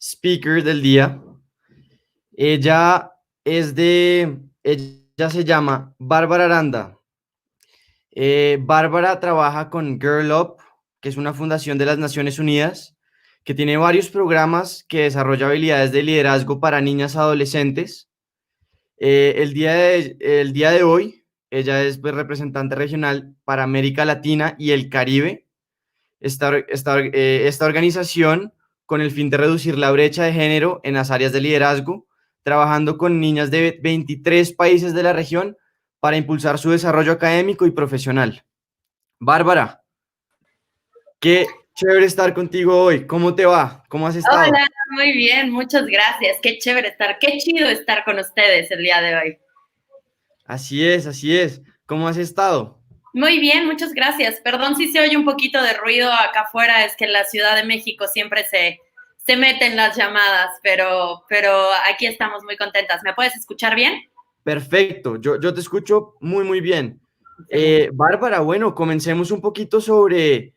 speaker del día. Ella ella se llama Bárbara Aranda. Bárbara trabaja con Girl Up, que es una fundación de las Naciones Unidas, que tiene varios programas que desarrolla habilidades de liderazgo para niñas y adolescentes. El día de hoy, ella es pues, representante regional para América Latina y el Caribe. Esta organización, con el fin de reducir la brecha de género en las áreas de liderazgo, trabajando con niñas de 23 países de la región para impulsar su desarrollo académico y profesional. Bárbara, qué chévere estar contigo hoy. ¿Cómo te va? ¿Cómo has estado? Hola, muy bien, muchas gracias. Qué chévere estar, qué chido estar con ustedes el día de hoy. Así es, así es. ¿Cómo has estado? Muy bien, muchas gracias. Perdón si se oye un poquito de ruido acá afuera, es que en la Ciudad de México siempre se meten las llamadas, pero aquí estamos muy contentas. ¿Me puedes escuchar bien? Perfecto, yo te escucho muy, muy bien. Excelente. Bárbara, bueno, comencemos un poquito sobre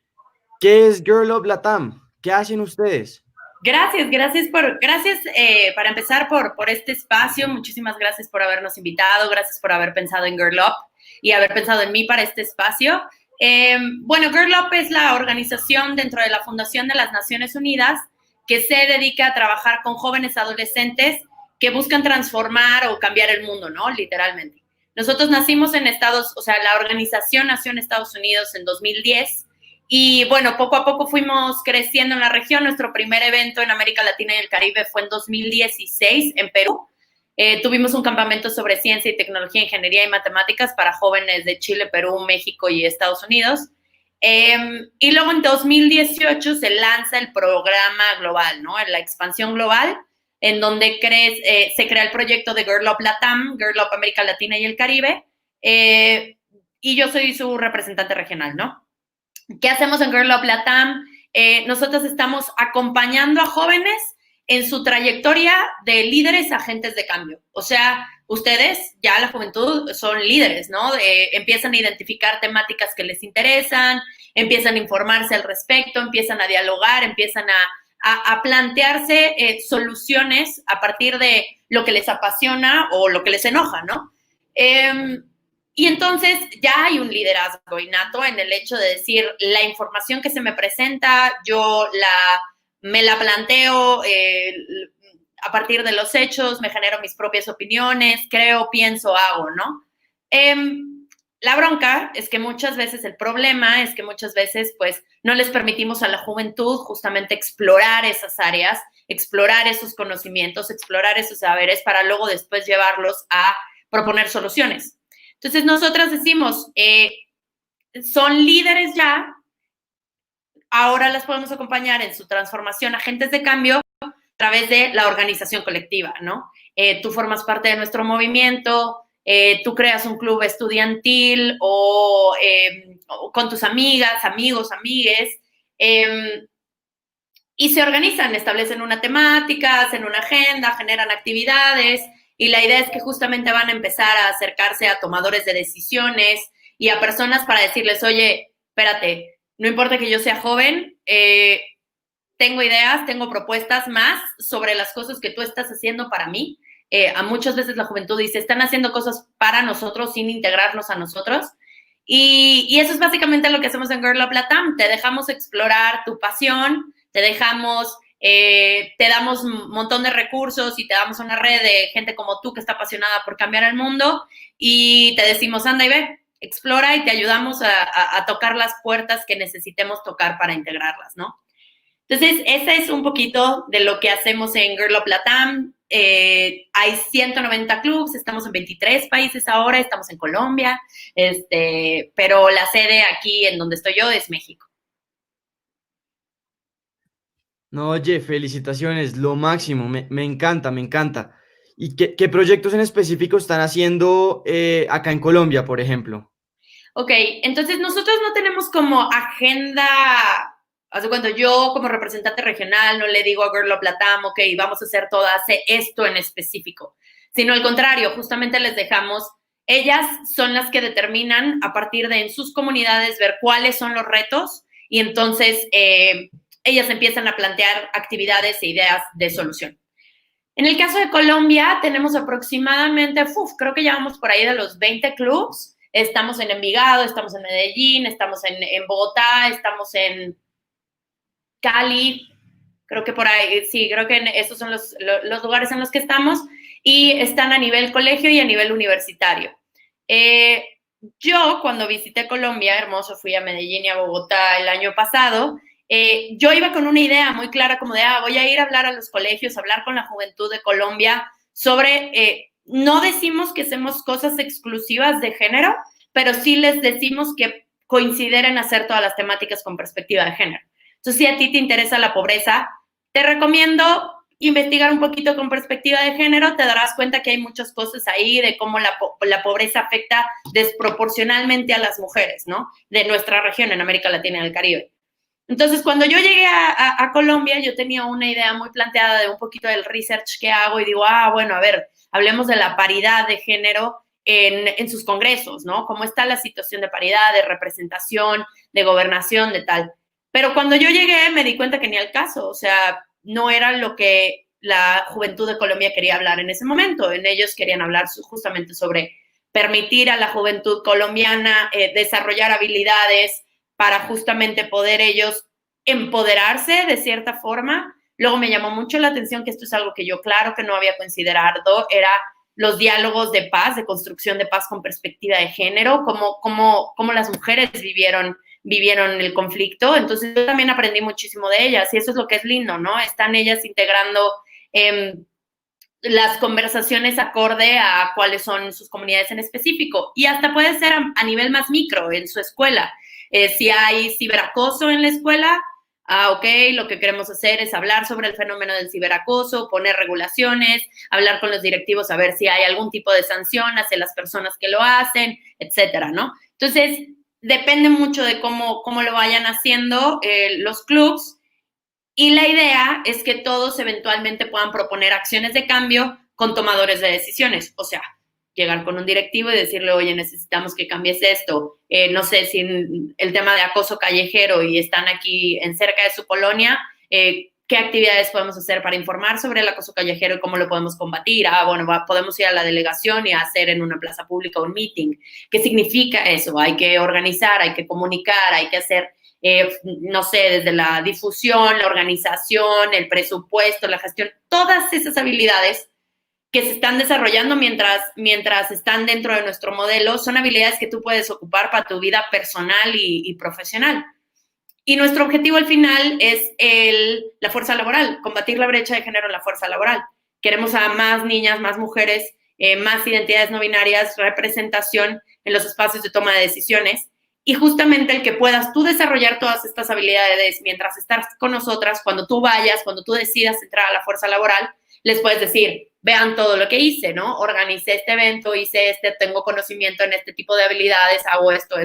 qué es Girl Up Latam. ¿Qué hacen ustedes? Gracias para empezar por este espacio. Muchísimas gracias por habernos invitado, gracias por haber pensado en Girl Up y haber pensado en mí para este espacio. Bueno, Girl Up es la organización dentro de la Fundación de las Naciones Unidas que se dedica a trabajar con jóvenes adolescentes que buscan transformar o cambiar el mundo, ¿no? Literalmente. Nosotros nacimos en o sea, la organización nació en Estados Unidos en 2010. Y bueno, poco a poco fuimos creciendo en la región. Nuestro primer evento en América Latina y el Caribe fue en 2016 en Perú. Tuvimos un campamento sobre ciencia y tecnología, ingeniería y matemáticas para jóvenes de Chile, Perú, México y Estados Unidos. Y luego en 2018 se lanza el programa global, ¿no? La expansión global, en donde se crea el proyecto de Girl Up Latam, Girl Up América Latina y el Caribe. Y yo soy su representante regional, ¿no? ¿Qué hacemos en Girl Up Latam? Nosotros estamos acompañando a jóvenes en su trayectoria de líderes agentes de cambio. O sea, ustedes, ya la juventud, son líderes, ¿no? Empiezan a identificar temáticas que les interesan, empiezan a informarse al respecto, empiezan a dialogar, empiezan a plantearse soluciones a partir de lo que les apasiona o lo que les enoja, ¿no? Y entonces ya hay un liderazgo innato en el hecho de decir, la información que se me presenta, me la planteo a partir de los hechos, me genero mis propias opiniones, creo, pienso, hago, ¿no? La bronca es que muchas veces, el problema es que muchas veces pues no les permitimos a la juventud justamente explorar esas áreas, explorar esos conocimientos, explorar esos saberes para luego después llevarlos a proponer soluciones. Entonces, nosotras decimos, son líderes ya, ahora las podemos acompañar en su transformación, agentes de cambio, a través de la organización colectiva, ¿no? Tú formas parte de nuestro movimiento, tú creas un club estudiantil o con tus amigas, amigos, amigues, y se organizan, establecen una temática, hacen una agenda, generan actividades, y la idea es que justamente van a empezar a acercarse a tomadores de decisiones y a personas para decirles, oye, espérate, no importa que yo sea joven, tengo ideas, tengo propuestas más sobre las cosas que tú estás haciendo para mí. A muchas veces la juventud dice, están haciendo cosas para nosotros sin integrarnos a nosotros. Y eso es básicamente lo que hacemos en Girl Up Latam. Te dejamos explorar tu pasión, te damos un montón de recursos y te damos una red de gente como tú que está apasionada por cambiar el mundo y te decimos, anda y ve, explora y te ayudamos a tocar las puertas que necesitemos tocar para integrarlas, ¿no? Entonces, ese es un poquito de lo que hacemos en Girl Up Latam. Hay 190 clubs, estamos en 23 países ahora, estamos en Colombia, pero la sede aquí en donde estoy yo es México. No, oye, felicitaciones, lo máximo, me encanta, me encanta. ¿Y qué proyectos en específico están haciendo acá en Colombia, por ejemplo? Ok, entonces nosotros no tenemos como agenda, hace cuando yo como representante regional no le digo a Girl Up Latam, ok, vamos a hacer hace esto en específico, sino al contrario, justamente les dejamos, ellas son las que determinan a partir de en sus comunidades ver cuáles son los retos y entonces ellas empiezan a plantear actividades e ideas de solución. En el caso de Colombia, tenemos aproximadamente, creo que llevamos por ahí de los 20 clubs. Estamos en Envigado, estamos en Medellín, estamos en Bogotá, estamos en Cali, creo que por ahí, sí, creo que esos son los lugares en los que estamos, y están a nivel colegio y a nivel universitario. Yo, cuando visité Colombia, hermoso, fui a Medellín y a Bogotá el año pasado, yo iba con una idea muy clara como de, voy a ir a hablar a los colegios, a hablar con la juventud de Colombia sobre, no decimos que hacemos cosas exclusivas de género, pero sí les decimos que consideren hacer todas las temáticas con perspectiva de género. Entonces, si a ti te interesa la pobreza, te recomiendo investigar un poquito con perspectiva de género, te darás cuenta que hay muchas cosas ahí de cómo la pobreza afecta desproporcionalmente a las mujeres, ¿no? De nuestra región, en América Latina y el Caribe. Entonces, cuando yo llegué a Colombia, yo tenía una idea muy planteada de un poquito del research que hago y digo, bueno, a ver, hablemos de la paridad de género en sus congresos, ¿no? Cómo está la situación de paridad, de representación, de gobernación, de tal. Pero cuando yo llegué me di cuenta que ni al caso, o sea, no era lo que la juventud de Colombia quería hablar en ese momento. En ellos querían hablar justamente sobre permitir a la juventud colombiana desarrollar habilidades para justamente poder ellos empoderarse de cierta forma. Luego me llamó mucho la atención que esto es algo que yo claro que no había considerado, era los diálogos de paz, de construcción de paz con perspectiva de género, cómo las mujeres vivieron el conflicto. Entonces yo también aprendí muchísimo de ellas y eso es lo que es lindo, ¿no? Están ellas integrando las conversaciones acorde a cuáles son sus comunidades en específico, y hasta puede ser a nivel más micro en su escuela. Si hay ciberacoso en la escuela, ok, lo que queremos hacer es hablar sobre el fenómeno del ciberacoso, poner regulaciones, hablar con los directivos a ver si hay algún tipo de sanción hacia las personas que lo hacen, etcétera, ¿no? Entonces, depende mucho de cómo lo vayan haciendo los clubs, y la idea es que todos eventualmente puedan proponer acciones de cambio con tomadores de decisiones. O sea, llegar con un directivo y decirle, oye, necesitamos que cambies esto. No sé, si el tema de acoso callejero y están aquí en cerca de su colonia, ¿qué actividades podemos hacer para informar sobre el acoso callejero y cómo lo podemos combatir? Bueno, podemos ir a la delegación y hacer en una plaza pública un meeting. ¿Qué significa eso? Hay que organizar, hay que comunicar, hay que hacer... no sé, desde la difusión, la organización, el presupuesto, la gestión, todas esas habilidades que se están desarrollando mientras están dentro de nuestro modelo, son habilidades que tú puedes ocupar para tu vida personal y profesional. Y nuestro objetivo al final es la fuerza laboral, combatir la brecha de género en la fuerza laboral. Queremos a más niñas, más mujeres, más identidades no binarias, representación en los espacios de toma de decisiones. Y justamente el que puedas tú desarrollar todas estas habilidades mientras estás con nosotras, cuando tú vayas, cuando tú decidas entrar a la fuerza laboral, les puedes decir, vean todo lo que hice, ¿no? Organicé este evento, hice tengo conocimiento en este tipo de habilidades, hago esto.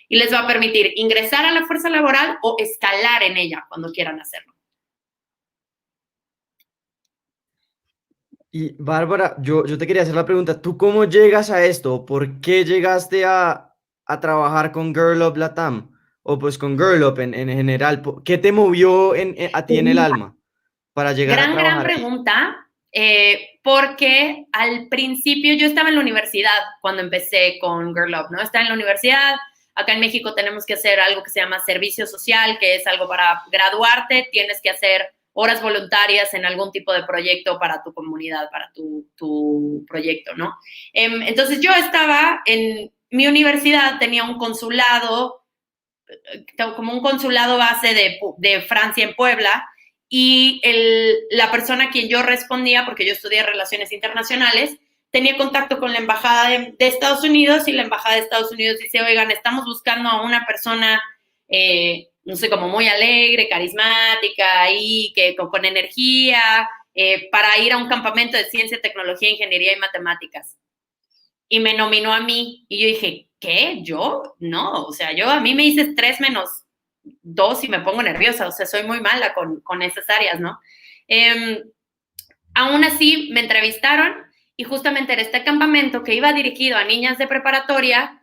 Y les va a permitir ingresar a la fuerza laboral o escalar en ella cuando quieran hacerlo. Y Bárbara, yo te quería hacer la pregunta, ¿tú cómo llegas a esto? ¿Por qué llegaste a trabajar con Girl Up Latam? O pues con Girl Up en general. ¿Qué te movió a ti en el alma para llegar a Gran trabajar ahí? pregunta, porque al principio yo estaba en la universidad cuando empecé con Girl Up, ¿no? Estaba en la universidad, acá en México tenemos que hacer algo que se llama servicio social, que es algo para graduarte, tienes que hacer horas voluntarias en algún tipo de proyecto para tu comunidad, para tu proyecto, ¿no? Entonces yo estaba en mi universidad, tenía un consulado, como un consulado base de Francia en Puebla, y la persona a quien yo respondía, porque yo estudié Relaciones Internacionales, tenía contacto con la Embajada de Estados Unidos, y la Embajada de Estados Unidos dice, oigan, estamos buscando a una persona, no sé, como muy alegre, carismática, y con energía, para ir a un campamento de ciencia, tecnología, ingeniería y matemáticas. Y me nominó a mí, y yo dije, ¿qué? ¿Yo? No, o sea, a mí me dices 3 - 2 y me pongo nerviosa, o sea, soy muy mala con esas áreas, ¿no? Aún así, me entrevistaron, y justamente era este campamento que iba dirigido a niñas de preparatoria,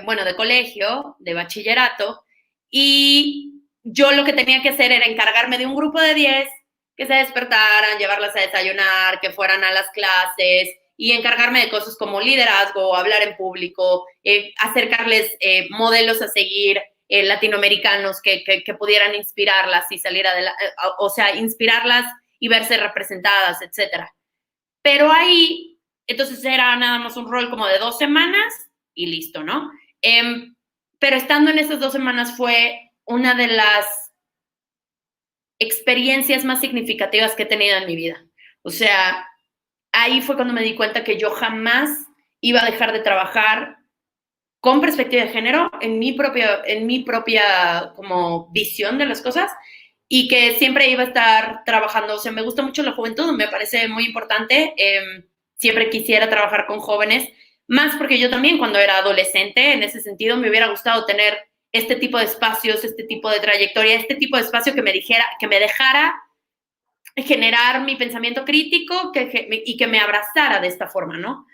bueno, de colegio, de bachillerato, y yo lo que tenía que hacer era encargarme de un grupo de 10 que se despertaran, llevarlas a desayunar, que fueran a las clases y encargarme de cosas como liderazgo, hablar en público, acercarles modelos a seguir latinoamericanos que pudieran inspirarlas y salir adelante, o sea, inspirarlas y verse representadas, etcétera. Pero ahí, entonces era nada más un rol como de 2 semanas y listo, ¿no? Pero estando en esas 2 semanas fue una de las experiencias más significativas que he tenido en mi vida. O sea, ahí fue cuando me di cuenta que yo jamás iba a dejar de trabajar con perspectiva de género en mi propia como visión de las cosas y que siempre iba a estar trabajando. O sea, me gusta mucho la juventud, me parece muy importante. Siempre quisiera trabajar con jóvenes, más porque yo también cuando era adolescente, en ese sentido, me hubiera gustado tener este tipo de espacios, este tipo de trayectoria, este tipo de espacio que me dejara generar mi pensamiento crítico y que me abrazara de esta forma, ¿no?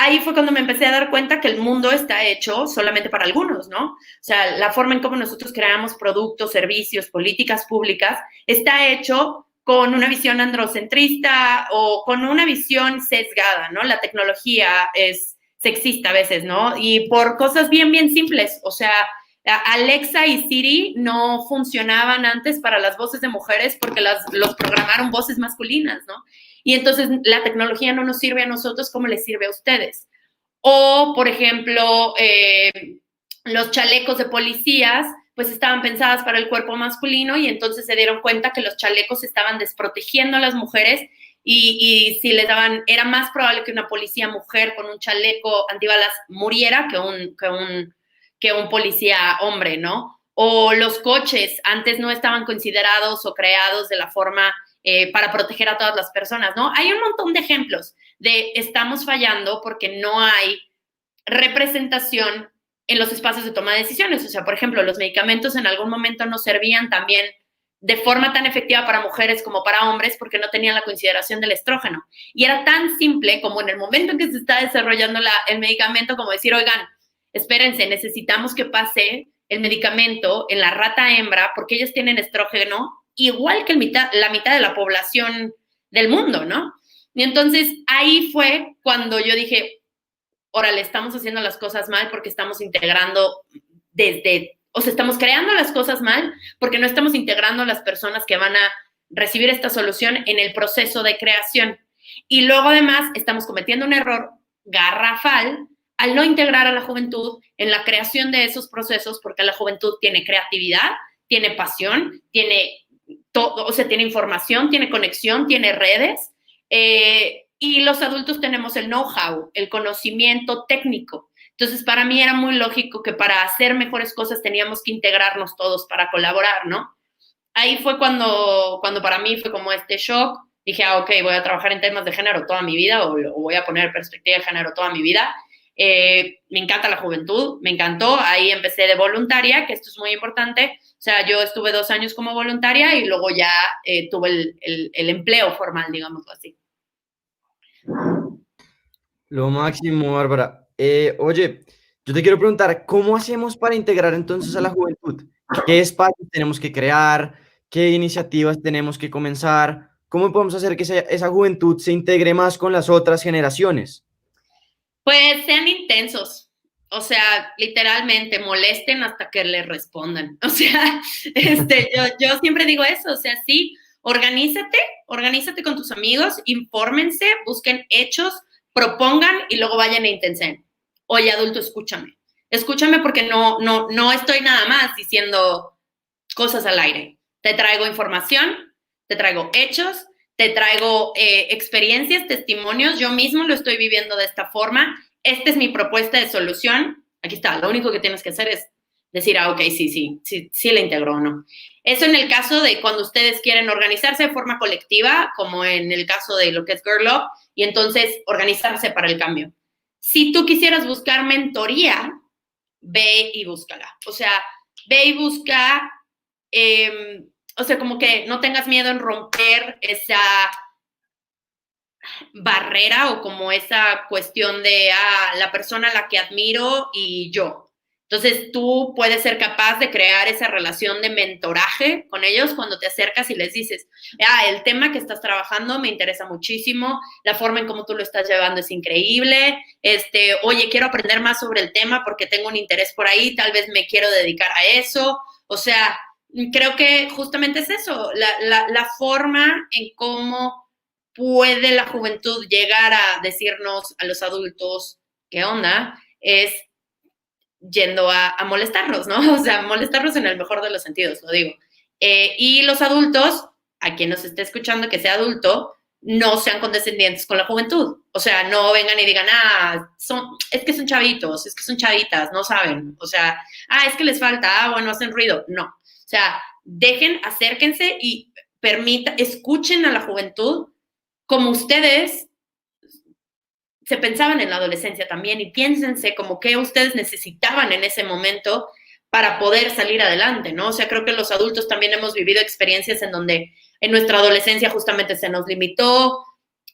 Ahí fue cuando me empecé a dar cuenta que el mundo está hecho solamente para algunos, ¿no? O sea, la forma en cómo nosotros creamos productos, servicios, políticas públicas, está hecho con una visión androcentrista o con una visión sesgada, ¿no? La tecnología es sexista a veces, ¿no? Y por cosas bien, bien simples, o sea, Alexa y Siri no funcionaban antes para las voces de mujeres porque los programaron voces masculinas, ¿no? Y entonces la tecnología no nos sirve a nosotros como les sirve a ustedes. O, por ejemplo, los chalecos de policías, pues estaban pensadas para el cuerpo masculino y entonces se dieron cuenta que los chalecos estaban desprotegiendo a las mujeres y si les daban, era más probable que una policía mujer con un chaleco antibalas muriera que un policía hombre, ¿no? O los coches antes no estaban considerados o creados de la forma para proteger a todas las personas, ¿no? Hay un montón de ejemplos de estamos fallando porque no hay representación en los espacios de toma de decisiones. O sea, por ejemplo, los medicamentos en algún momento no servían también de forma tan efectiva para mujeres como para hombres porque no tenían la consideración del estrógeno. Y era tan simple como en el momento en que se está desarrollando el medicamento, como decir, oigan, espérense, necesitamos que pase el medicamento en la rata hembra porque ellas tienen estrógeno igual que la mitad de la población del mundo, ¿no? Y entonces ahí fue cuando yo dije, órale, estamos haciendo las cosas mal porque estamos integrando o sea, estamos creando las cosas mal porque no estamos integrando a las personas que van a recibir esta solución en el proceso de creación. Y luego además estamos cometiendo un error garrafal al no integrar a la juventud en la creación de esos procesos porque la juventud tiene creatividad, tiene pasión, tiene todo, o sea, tiene información, tiene conexión, tiene redes. Y los adultos tenemos el know-how, el conocimiento técnico. Entonces, para mí era muy lógico que para hacer mejores cosas teníamos que integrarnos todos para colaborar, ¿no? Ahí fue cuando para mí fue como este shock. Dije, ok, voy a trabajar en temas de género toda mi vida o voy a poner perspectiva de género toda mi vida. Me encanta la juventud, me encantó. Ahí empecé de voluntaria, que esto es muy importante. O sea, yo estuve 2 años como voluntaria y luego ya tuve el empleo formal, digámoslo así. Lo máximo, Bárbara. Oye, yo te quiero preguntar, ¿cómo hacemos para integrar entonces a la juventud? ¿Qué espacios tenemos que crear? ¿Qué iniciativas tenemos que comenzar? ¿Cómo podemos hacer que esa juventud se integre más con las otras generaciones? Pues sean intensos, o sea, literalmente molesten hasta que les respondan. O sea, yo siempre digo eso, o sea, sí, organízate con tus amigos, infórmense, busquen hechos, propongan y luego vayan e intensen. Oye, adulto, escúchame porque no estoy nada más diciendo cosas al aire. Te traigo información, te traigo hechos, te traigo experiencias, testimonios. Yo mismo lo estoy viviendo de esta forma. Esta es mi propuesta de solución. Aquí está. Lo único que tienes que hacer es decir, ok, sí la integro o no. Eso en el caso de cuando ustedes quieren organizarse de forma colectiva, como en el caso de lo que es Girl Up, y entonces organizarse para el cambio. Si tú quisieras buscar mentoría, ve y búscala. O sea, ve y busca o sea, como que no tengas miedo en romper esa barrera o como esa cuestión de la persona a la que admiro y yo. Entonces, tú puedes ser capaz de crear esa relación de mentoraje con ellos cuando te acercas y les dices, el tema que estás trabajando me interesa muchísimo, la forma en cómo tú lo estás llevando es increíble, oye, quiero aprender más sobre el tema porque tengo un interés por ahí, tal vez me quiero dedicar a eso. O sea, creo que justamente es eso, la forma en cómo puede la juventud llegar a decirnos a los adultos qué onda, es yendo a molestarnos, ¿no? O sea, molestarnos en el mejor de los sentidos, lo digo. Y los adultos, a quien nos esté escuchando que sea adulto, no sean condescendientes con la juventud. O sea, no vengan y digan, es que son chavitos, es que son chavitas, no saben. O sea, es que les falta, bueno, hacen ruido. No. O sea, acérquense y escuchen a la juventud como ustedes se pensaban en la adolescencia también, y piénsense como qué ustedes necesitaban en ese momento para poder salir adelante, ¿no? O sea, creo que los adultos también hemos vivido experiencias en donde en nuestra adolescencia justamente se nos limitó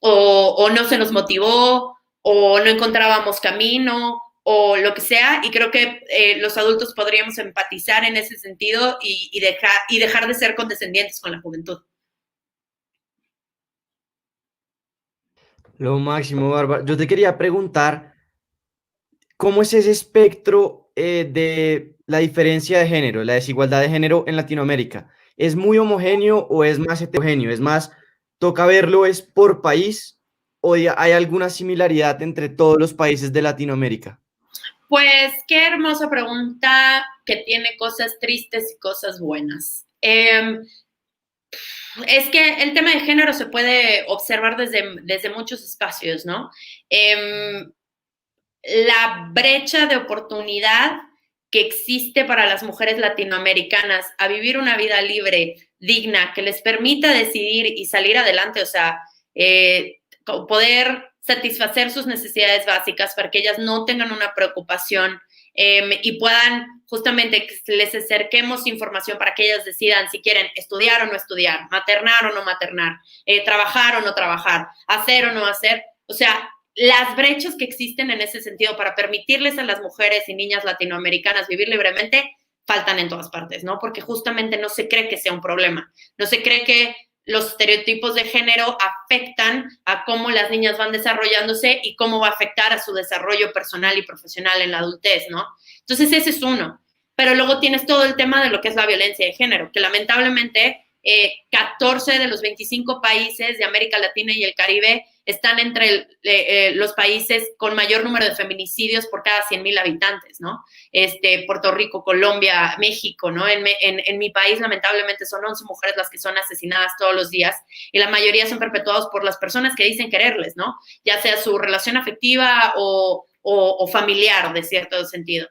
o no se nos motivó o no encontrábamos camino o lo que sea, y creo que los adultos podríamos empatizar en ese sentido y dejar de ser condescendientes con la juventud. Lo máximo, Bárbara. Yo te quería preguntar, ¿cómo es ese espectro de la diferencia de género, la desigualdad de género en Latinoamérica? ¿Es muy homogéneo o es más heterogéneo? Es más, toca verlo, ¿es por país o hay alguna similaridad entre todos los países de Latinoamérica? Pues qué hermosa pregunta que tiene cosas tristes y cosas buenas. Es que el tema de género se puede observar desde muchos espacios, ¿no? La brecha de oportunidad que existe para las mujeres latinoamericanas a vivir una vida libre, digna, que les permita decidir y salir adelante, o sea, poder satisfacer sus necesidades básicas para que ellas no tengan una preocupación y puedan justamente les acerquemos información para que ellas decidan si quieren estudiar o no estudiar, maternar o no maternar, trabajar o no trabajar, hacer o no hacer. O sea, las brechas que existen en ese sentido para permitirles a las mujeres y niñas latinoamericanas vivir libremente faltan en todas partes, ¿no? Porque justamente no se cree que sea un problema, no se cree que los estereotipos de género afectan a cómo las niñas van desarrollándose y cómo va a afectar a su desarrollo personal y profesional en la adultez, ¿no? Entonces ese es uno. Pero luego tienes todo el tema de lo que es la violencia de género, que lamentablemente 14 de los 25 países de América Latina y el Caribe están entre los países con mayor número de feminicidios por cada 100,000 habitantes, ¿no? Puerto Rico, Colombia, México, ¿no? En mi país, lamentablemente, son 11 mujeres las que son asesinadas todos los días y la mayoría son perpetuados por las personas que dicen quererles, ¿no? Ya sea su relación afectiva o familiar, de cierto sentido.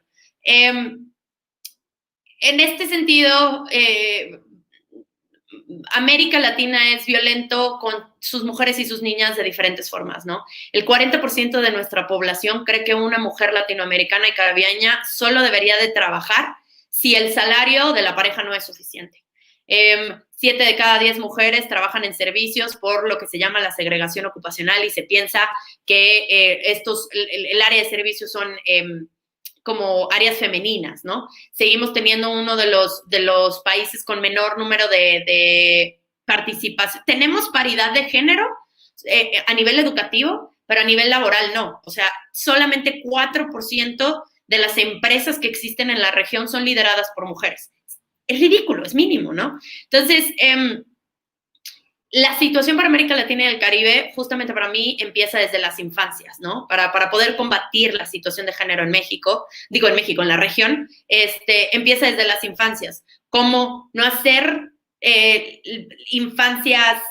En este sentido, América Latina es violento con sus mujeres y sus niñas de diferentes formas, ¿no? El 40% de nuestra población cree que una mujer latinoamericana y caribeña solo debería de trabajar si el salario de la pareja no es suficiente. 7 de cada 10 mujeres trabajan en servicios por lo que se llama la segregación ocupacional y se piensa que el área de servicios son como áreas femeninas, ¿no? Seguimos teniendo uno de los países con menor número de participación. Tenemos paridad de género a nivel educativo, pero a nivel laboral no. O sea, solamente 4% de las empresas que existen en la región son lideradas por mujeres. Es ridículo, es mínimo, ¿no? Entonces, la situación para América Latina y el Caribe, justamente para mí, empieza desde las infancias, ¿no? Para poder combatir la situación de género en México, en la región, empieza desde las infancias. Cómo no hacer infancias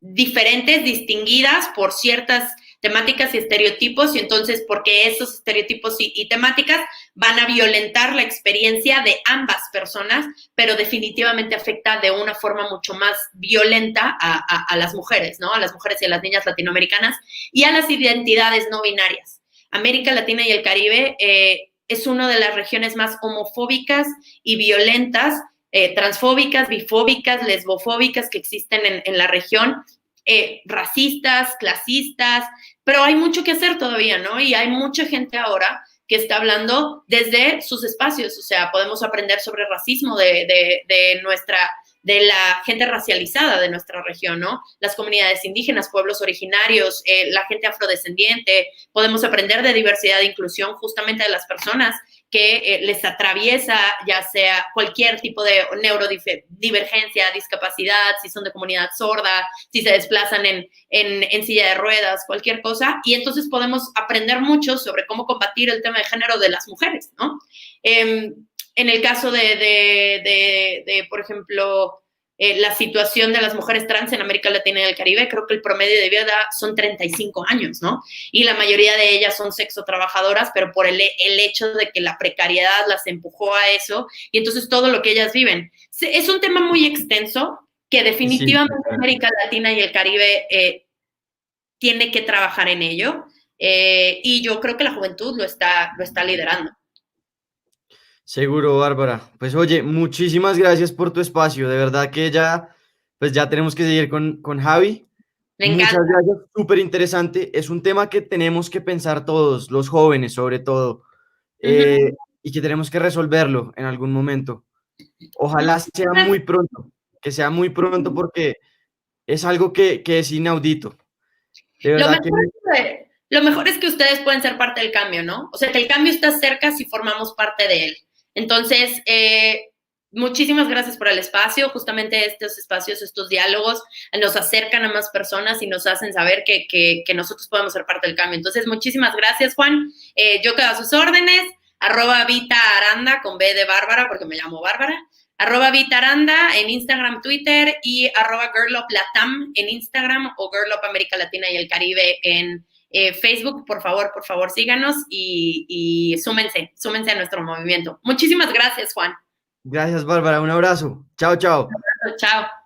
diferentes, distinguidas por ciertas temáticas y estereotipos, y entonces porque esos estereotipos y temáticas van a violentar la experiencia de ambas personas, pero definitivamente afecta de una forma mucho más violenta a las mujeres, ¿no? A las mujeres y a las niñas latinoamericanas y a las identidades no binarias. América Latina y el Caribe es una de las regiones más homofóbicas y violentas, transfóbicas, bifóbicas, lesbofóbicas que existen en la región, racistas, clasistas, pero hay mucho que hacer todavía, ¿no? Y hay mucha gente ahora que está hablando desde sus espacios. O sea, podemos aprender sobre racismo de la gente racializada de nuestra región, ¿no? Las comunidades indígenas, pueblos originarios, la gente afrodescendiente. Podemos aprender de diversidad e inclusión justamente de las personas que les atraviesa ya sea cualquier tipo de neurodivergencia, discapacidad, si son de comunidad sorda, si se desplazan en silla de ruedas, cualquier cosa. Y entonces podemos aprender mucho sobre cómo combatir el tema de género de las mujeres, ¿no? En el caso por ejemplo, la situación de las mujeres trans en América Latina y el Caribe, creo que el promedio de vida son 35 años, ¿no? Y la mayoría de ellas son sexotrabajadoras, pero por el hecho de que la precariedad las empujó a eso, y entonces todo lo que ellas viven. Es un tema muy extenso que definitivamente sí, América Latina y el Caribe tiene que trabajar en ello, y yo creo que la juventud lo está liderando. Seguro, Bárbara. Pues oye, muchísimas gracias por tu espacio. De verdad que pues ya tenemos que seguir con Javi. Me encanta. Muchas gracias, súper interesante. Es un tema que tenemos que pensar todos, los jóvenes sobre todo, y que tenemos que resolverlo en algún momento. Ojalá sea muy pronto, que sea muy pronto porque es algo que es inaudito. De verdad lo mejor es que ustedes pueden ser parte del cambio, ¿no? O sea, que el cambio está cerca si formamos parte de él. Entonces, muchísimas gracias por el espacio. Justamente estos espacios, estos diálogos nos acercan a más personas y nos hacen saber que nosotros podemos ser parte del cambio. Entonces, muchísimas gracias, Juan. Yo quedo a sus órdenes. @VitaAranda con B de Bárbara, porque me llamo Bárbara. @VitaAranda en Instagram, Twitter, y @GirlUpLatam en Instagram, o GirlUp América Latina y el Caribe en Facebook. Por favor, síganos y súmense a nuestro movimiento. Muchísimas gracias, Juan. Gracias, Bárbara. Un abrazo. Chao, chao. Chao.